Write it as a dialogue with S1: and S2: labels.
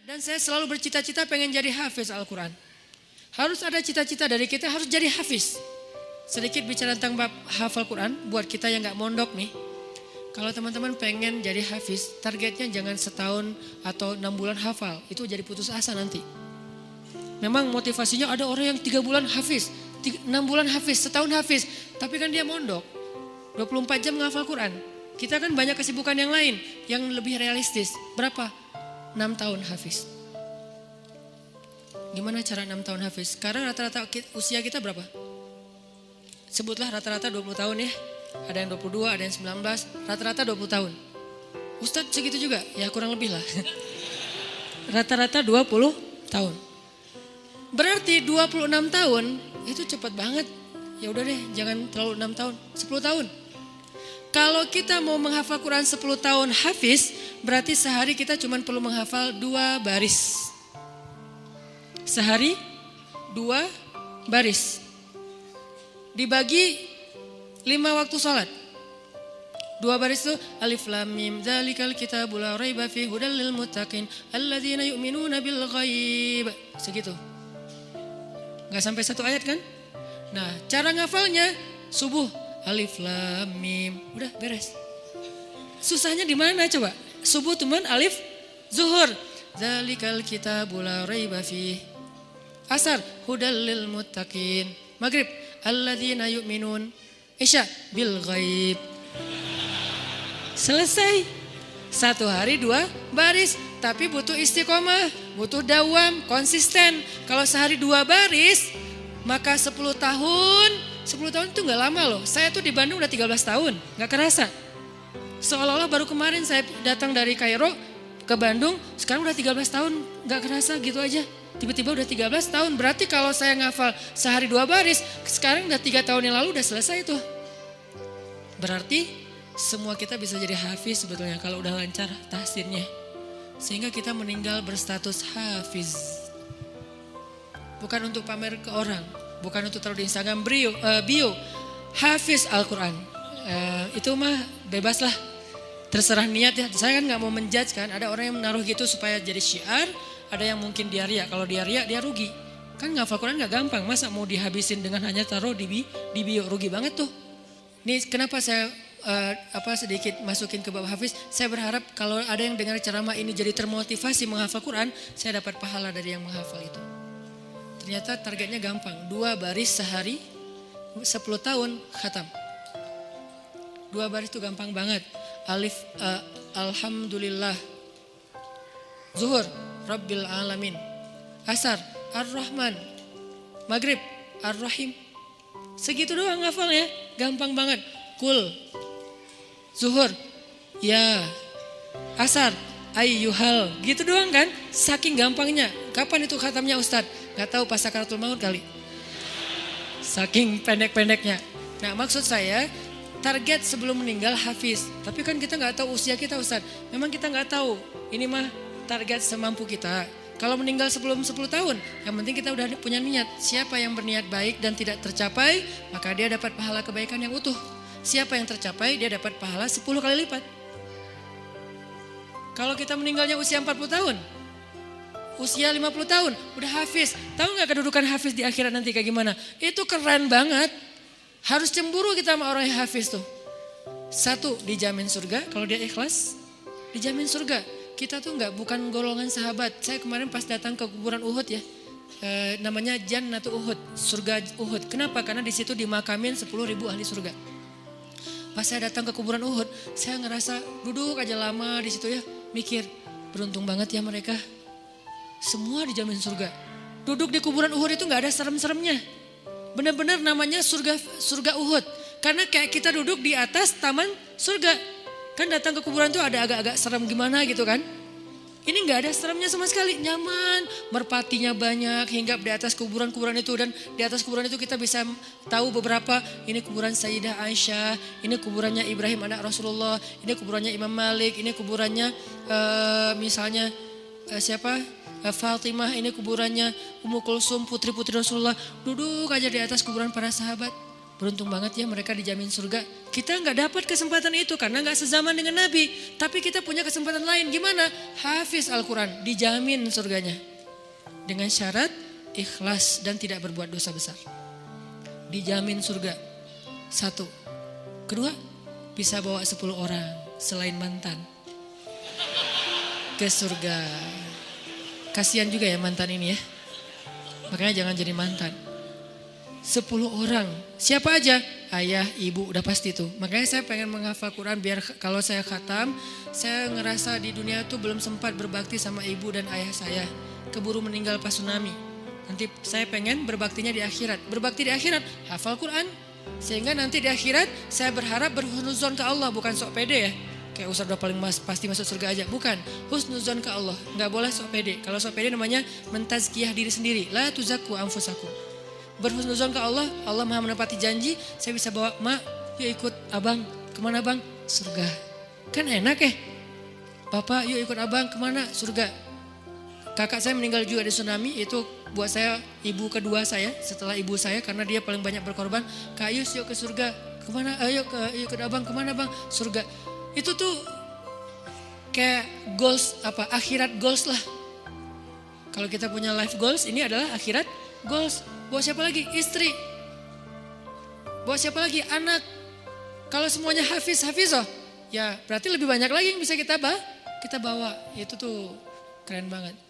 S1: Dan saya selalu bercita-cita pengen jadi hafiz Al-Quran. Harus ada cita-cita dari kita harus jadi hafiz. Sedikit bicara tentang bab hafal Quran buat kita yang gak mondok nih. Kalau teman-teman pengen jadi hafiz, targetnya jangan setahun atau 6 bulan hafal. Itu jadi putus asa nanti. Memang motivasinya ada orang yang 3 bulan hafiz, 6 bulan hafiz, setahun hafiz. Tapi kan dia mondok, 24 jam menghafal Quran. Kita kan banyak kesibukan yang lain, yang lebih realistis. Berapa? 6 tahun hafiz. Gimana cara 6 tahun hafiz? Sekarang rata-rata usia kita berapa? Sebutlah rata-rata 20 tahun ya. Ada yang 22, ada yang 19, rata-rata 20 tahun. Ustadz segitu juga? Ya kurang lebih lah. Rata-rata 20 tahun. Berarti 26 tahun itu cepat banget. Ya udah deh, jangan terlalu 6 tahun, 10 tahun. Kalau kita mau menghafal Quran 10 tahun hafiz, berarti sehari kita cuma perlu menghafal 2 baris. Sehari 2 baris. Dibagi 5 waktu sholat. 2 baris itu alif lam mim dzalikal kitabul la raiba fihi hudal lil muttaqin alladzina yu'minuna bil ghaib. Segitu. Enggak sampai 1 ayat kan? Nah, cara ngafalnya subuh alif lam mim, udah beres. Susahnya di mana coba? Subuh teman alif, zuhur dzalikal kitabul la raiba fihi. Asar hudal lil muttaqin. Maghrib alladzina yu'minun. Isya bil ghaib. Selesai. 1 hari 2 baris. Tapi butuh istiqomah, butuh dawam, konsisten. Kalau sehari 2 baris, maka 10 tahun. 10 tahun itu gak lama loh. Saya tuh di Bandung udah 13 tahun, gak kerasa. Seolah-olah baru kemarin saya datang dari Kairo ke Bandung, sekarang udah 13 tahun, gak kerasa gitu aja. Tiba-tiba udah 13 tahun, berarti kalau saya ngafal sehari 2 baris, sekarang udah 3 tahun yang lalu udah selesai tuh. Berarti semua kita bisa jadi hafiz sebetulnya kalau udah lancar tahsinnya. Sehingga kita meninggal berstatus hafiz. Bukan untuk pamer ke orang, bukan untuk taruh di Instagram bio, hafiz Al-Quran. Itu mah bebas lah, terserah niat ya. Saya kan gak mau menjudge kan, ada orang yang menaruh gitu supaya jadi syiar. Ada yang mungkin dia riak, kalau dia riak dia rugi. Kan ngafal Quran gak gampang, masa mau dihabisin dengan hanya taruh di bio, rugi banget tuh. Ini kenapa saya sedikit masukin ke bab hafiz. Saya berharap kalau ada yang dengar ceramah ini jadi termotivasi menghafal Quran, saya dapat pahala dari yang menghafal itu. Ternyata targetnya gampang, 2 baris sehari, 10 tahun khatam. 2 baris itu gampang banget. Alif, alhamdulillah. Zuhur, Rabbil alamin. Asar, Ar-Rahman. Maghrib, Ar-Rahim. Segitu doang ngafalnya, gampang banget. Kul, zuhur, ya. Asar, ayyuhal. Gitu doang kan, saking gampangnya. Kapan itu khatamnya Ustadz? Gak tahu pas sakaratul maut kali. Saking pendek-pendeknya. Nah maksud saya, target sebelum meninggal hafiz. Tapi kan kita gak tahu usia kita Ustadz. Memang kita gak tahu, ini mah target semampu kita. Kalau meninggal sebelum 10 tahun, yang penting kita udah punya niat. Siapa yang berniat baik dan tidak tercapai, maka dia dapat pahala kebaikan yang utuh. Siapa yang tercapai, dia dapat pahala 10 kali lipat. Kalau kita meninggalnya usia 40 tahun, usia 50 tahun, udah hafiz. Tahu gak kedudukan hafiz di akhirat nanti kayak gimana? Itu keren banget. Harus cemburu kita sama orang yang hafiz tuh. 1, dijamin surga, kalau dia ikhlas, dijamin surga. Kita tuh bukan golongan sahabat. Saya kemarin pas datang ke kuburan Uhud ya, namanya Jannatul Uhud, surga Uhud. Kenapa? Karena di situ dimakamin 10.000 ahli surga. Pas saya datang ke kuburan Uhud, saya ngerasa duduk aja lama di situ ya, mikir beruntung banget ya mereka. Semua dijamin surga. Duduk di kuburan Uhud itu nggak ada serem-seremnya. Benar-benar namanya surga Uhud. Karena kayak kita duduk di atas taman surga. Kan datang ke kuburan tuh ada agak-agak serem gimana gitu kan. Ini nggak ada seremnya sama sekali, nyaman, merpatinya banyak hingga di atas kuburan-kuburan itu. Dan di atas kuburan itu kita bisa tahu beberapa, ini kuburan Sayyidah Aisyah, ini kuburannya Ibrahim anak Rasulullah, ini kuburannya Imam Malik, ini kuburannya misalnya Fatimah, ini kuburannya Ummu Kulsum, putri-putri Rasulullah. Duduk aja di atas kuburan para sahabat. Beruntung banget ya mereka dijamin surga. Kita nggak dapat kesempatan itu karena nggak sezaman dengan Nabi. Tapi kita punya kesempatan lain. Gimana? Hafiz Al-Quran, dijamin surganya. Dengan syarat ikhlas dan tidak berbuat dosa besar. Dijamin surga. 1. Kedua, bisa bawa 10 orang selain mantan ke surga. Kasihan juga ya mantan ini ya. Makanya jangan jadi mantan. 10 orang. Siapa aja? Ayah, ibu, udah pasti tuh. Makanya saya pengen menghafal Quran biar kalau saya khatam, saya ngerasa di dunia tuh belum sempat berbakti sama ibu dan ayah saya. Keburu meninggal pas tsunami. Nanti saya pengen berbaktinya di akhirat. Berbakti di akhirat, hafal Quran. Sehingga nanti di akhirat saya berharap berhusnuzon ke Allah, bukan sok pede ya. Kayak Ustaz udah paling pasti masuk surga aja. Bukan, husnuzon ke Allah. Gak boleh sok pede. Kalau sok pede namanya mentazkiyah diri sendiri. La tuzakku anfusakum. Berhusnuzon ke Allah, Allah maha menepati janji. Saya bisa bawa, mak yuk ikut abang. Kemana bang? Surga. Kan enak ya. Bapak yuk ikut abang kemana? Surga. Kakak saya meninggal juga di tsunami. Itu buat saya ibu kedua saya setelah ibu saya. Karena dia paling banyak berkorban. Kak Yus yuk ke surga. Kemana? Ayo ikut abang. Kemana bang? Surga. Itu tuh kayak goals akhirat goals lah. Kalau kita punya life goals, ini adalah akhirat goals. Buat siapa lagi? Istri. Buat siapa lagi? Anak. Kalau semuanya hafizah, ya berarti lebih banyak lagi yang bisa kita bawa. Itu tuh keren banget.